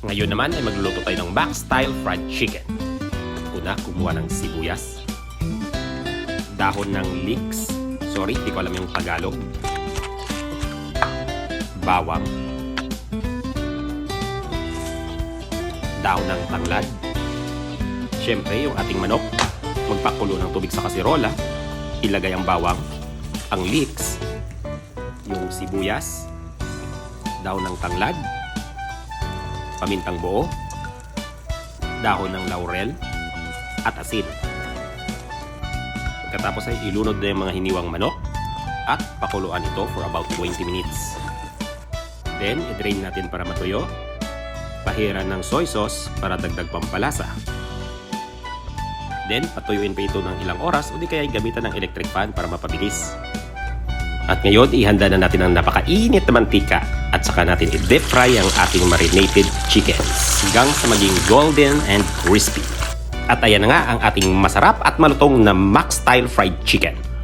Ngayon naman ay magluluto tayo ng Mac Style Fried Chicken. Una, kumuha ng sibuyas, dahon ng leeks, sorry, di ko alam yung Tagalog, bawang, dahon ng tanglad, syempre yung ating manok, magpakulo ng tubig sa kasirola, ilagay ang bawang, ang leeks, yung sibuyas, dahon ng tanglad, pamintang buo, dahon ng laurel, at asin. Pagkatapos ay ilunod na yung mga hiniwang manok at pakuluan ito for about 20 minutes. Then, i-drain natin para matuyo. Pahiran ng soy sauce para dagdag pampalasa. Then, patuyuin pa ito ng ilang oras o di kaya gamitan ng electric fan para mapabilis. At ngayon, ihanda na natin ang napakainit na mantika at saka natin i-deep fry ang ating marinated chickens hanggang sa maging golden and crispy. At ayan na nga ang ating masarap at malutong na Mac Style Fried Chicken.